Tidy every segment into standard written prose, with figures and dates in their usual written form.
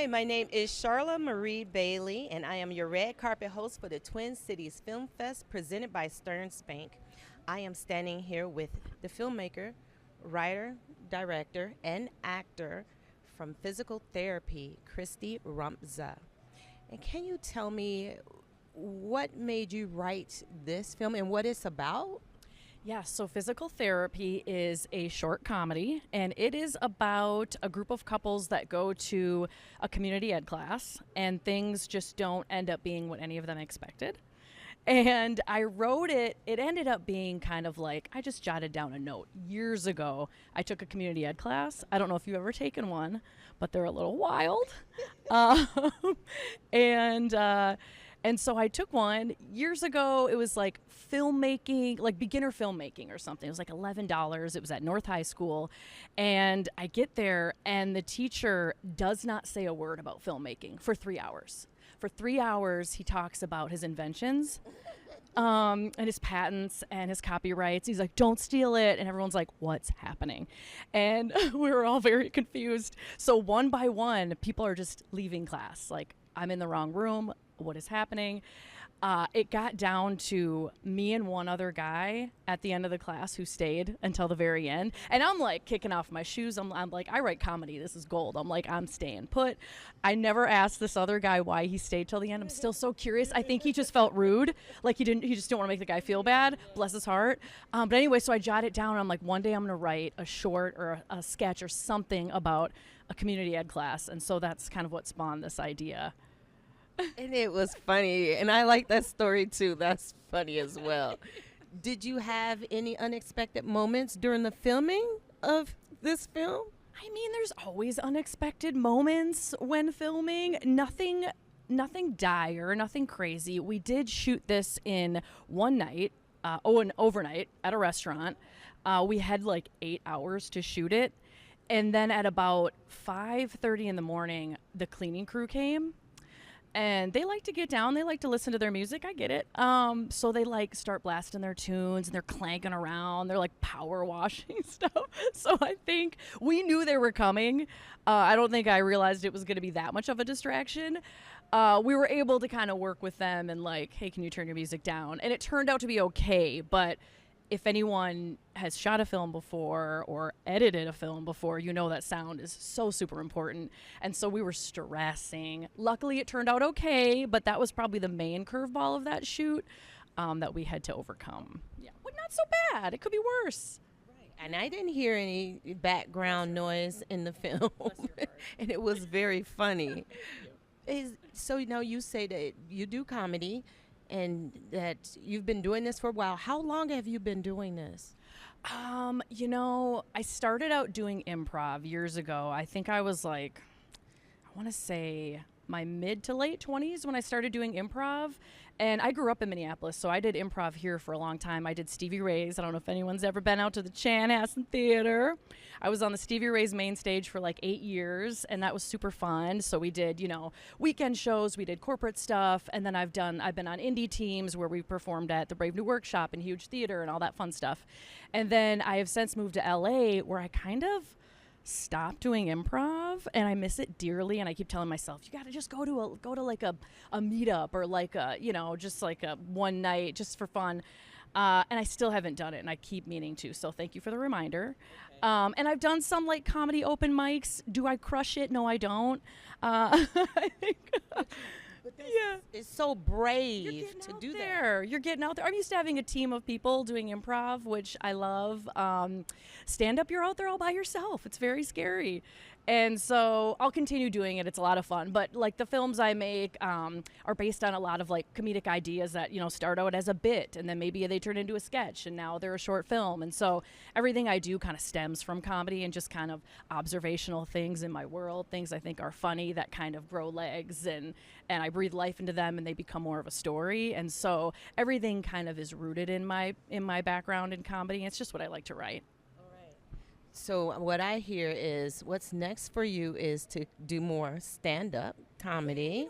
Hi, my name is Charla Marie Bailey, and I am your red carpet host for the Twin Cities Film Fest presented by Stern Spank. I am standing here with the filmmaker, writer, director, and actor from physical therapy, Cristi Rumpza. And can you tell me what made you write this film and what it's about? Yeah, so Physical Therapy is a short comedy, and it is about a group of couples that go to a community ed class, and things just don't end up being what any of them expected. And I wrote it, it ended up being kind of like I just jotted down a note. Years ago, I took a community ed class. I don't know if you've ever taken one, but they're a little wild. um, and, uh, and so I took one years ago. It was like filmmaking, like beginner filmmaking or something. It was like $11. It was at North High School. And I get there, and the teacher does not say a word about filmmaking for 3 hours. For 3 hours, he talks about his inventions and his patents and his copyrights. He's like, don't steal it. And everyone's like, what's happening? And we were all very confused. So one by one, people are just leaving class. Like, I'm in the wrong room. What is happening? It got down to me and one other guy at the end of the class who stayed until the very end. And I'm like kicking off my shoes. I'm like, I write comedy. This is gold. I'm like, I'm staying put. I never asked this other guy why he stayed till the end. I'm still so curious. I think he just felt rude. Like he just didn't want to make the guy feel bad. Bless his heart. But anyway, so I jotted it down. I'm like, one day I'm going to write a short or a sketch or something about a community ed class. And so that's kind of what spawned this idea. And it was funny, and I like that story too. That's funny as well. Did you have any unexpected moments during the filming of this film? I mean, there's always unexpected moments when filming. Nothing dire, nothing crazy. We did shoot this in one night, an overnight at a restaurant. We had like 8 hours to shoot it. And then at about 5:30 in the morning, the cleaning crew came. And they like to get down. They like to listen to their music. I get it. So they like start blasting their tunes and they're clanking around. They're like power washing stuff. So I think we knew they were coming. I don't think I realized it was going to be that much of a distraction. We were able to kind of work with them and like, hey, can you turn your music down? And it turned out to be okay. But if anyone has shot a film before or edited a film before, you know that sound is so super important. And so we were stressing. Luckily, it turned out okay, but that was probably the main curveball of that shoot that we had to overcome. Yeah, but not so bad. It could be worse. And I didn't hear any background noise in the film, and it was very funny. So now you say that you do comedy and that you've been doing this for a while. How long have you been doing this? I started out doing improv years ago. I think I was like, I want to say my mid to late 20s when I started doing improv. And I grew up in Minneapolis, so I did improv here for a long time. I did Stevie Ray's. I don't know if anyone's ever been out to the Chanhassen Theater. I was on the Stevie Ray's main stage for like 8 years, and that was super fun. So we did, weekend shows, we did corporate stuff, and then I've been on indie teams where we performed at the Brave New Workshop and Huge Theater and all that fun stuff. And then I have since moved to LA where I kind of stopped doing improv and I miss it dearly, and I keep telling myself you got to just go to like a meetup or like a just like a one night just for fun, and I still haven't done it, and I keep meaning to, so thank you for the reminder. And I've done some like comedy open mics. Do I crush it? No, I don't. I think But it's so brave to do that. You're getting out there. I'm used to having a team of people doing improv, which I love. Stand up, you're out there all by yourself. It's very scary. And so I'll continue doing it. It's a lot of fun. But like the films I make are based on a lot of like comedic ideas that, start out as a bit and then maybe they turn into a sketch and now they're a short film. And so everything I do kind of stems from comedy and just kind of observational things in my world, things I think are funny that kind of grow legs and I breathe life into them and they become more of a story. And so everything kind of is rooted in my background in comedy. It's just what I like to write. So what I hear is what's next for you is to do more stand-up comedy.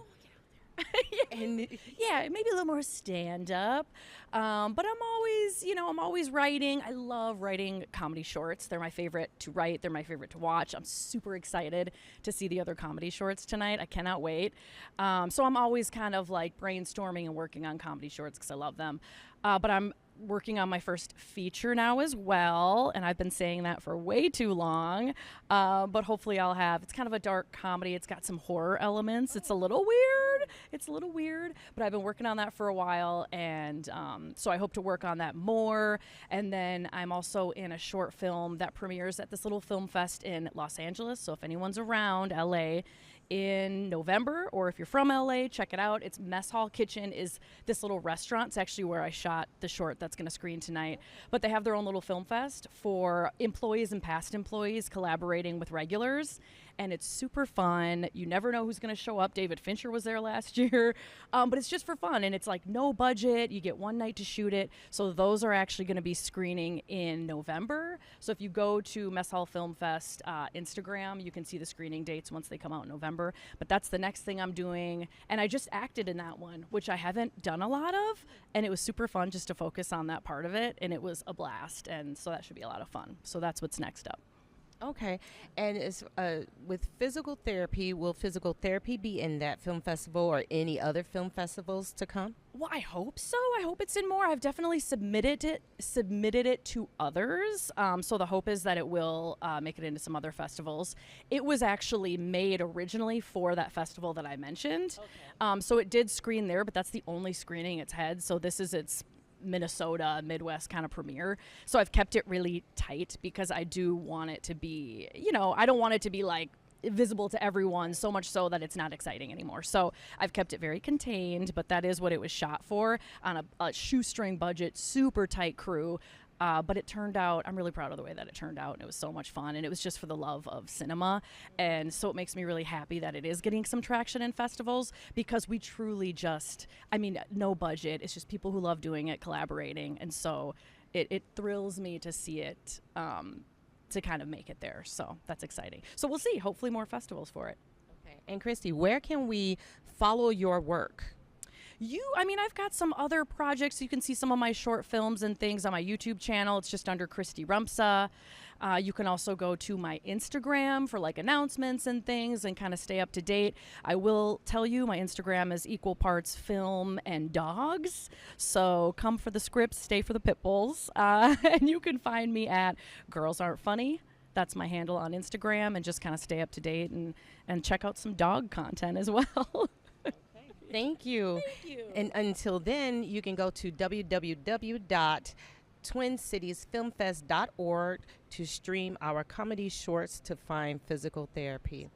And Yeah, maybe a little more stand up. But I'm always writing. I love writing comedy shorts. They're my favorite to write. They're my favorite to watch. I'm super excited to see the other comedy shorts tonight. I cannot wait. So I'm always kind of like brainstorming and working on comedy shorts because I love them. But I'm working on my first feature now as well, and I've been saying that for way too long. But hopefully it's kind of a dark comedy. It's got some horror elements. It's a little weird, but I've been working on that for a while, and so I hope to work on that more. And then I'm also in a short film that premieres at this little film fest in Los Angeles. So if anyone's around LA in November, or if you're from LA, check it out. It's Mess Hall Kitchen is this little restaurant. It's actually where I shot the short that's going to screen tonight. But they have their own little film fest for employees and past employees collaborating with regulars. And it's super fun. You never know who's going to show up. David Fincher was there last year. But it's just for fun. And it's like no budget. You get one night to shoot it. So those are actually going to be screening in November. So if you go to Mess Hall Film Fest Instagram, you can see the screening dates once they come out in November. But that's the next thing I'm doing. And I just acted in that one, which I haven't done a lot of. And it was super fun just to focus on that part of it. And it was a blast. And so that should be a lot of fun. So that's what's next up. okay, and with physical therapy, will physical therapy be in that film festival or any other film festivals to come? Well, I hope so. I hope it's in more. I've definitely submitted it to others. So the hope is that it will make it into some other festivals. It was actually made originally for that festival that I mentioned. Okay. So it did screen there, but that's the only screening it's had. So this is its Minnesota, Midwest kind of premiere. So I've kept it really tight because I do want it to be, I don't want it to be like visible to everyone, so much so that it's not exciting anymore. So I've kept it very contained, but that is what it was shot for, on a shoestring budget, super tight crew. But it turned out, I'm really proud of the way that it turned out, and it was so much fun, and it was just for the love of cinema. And so it makes me really happy that it is getting some traction in festivals, because we truly no budget. It's just people who love doing it, collaborating. And so it thrills me to see it, to kind of make it there. So that's exciting. So we'll see, hopefully more festivals for it. Okay. And Cristi, where can we follow your work? I've got some other projects. You can see some of my short films and things on my YouTube channel. It's just under Cristi Rumpza. You can also go to my Instagram for like announcements and things and kind of stay up to date. I will tell you, my Instagram is equal parts film and dogs. So come for the scripts, stay for the pit bulls. And you can find me at Girls Aren't Funny. That's my handle on Instagram, and just kind of stay up to date and check out some dog content as well. Thank you. Thank you. And until then, you can go to www.twincitiesfilmfest.org to stream our comedy shorts to find physical therapy.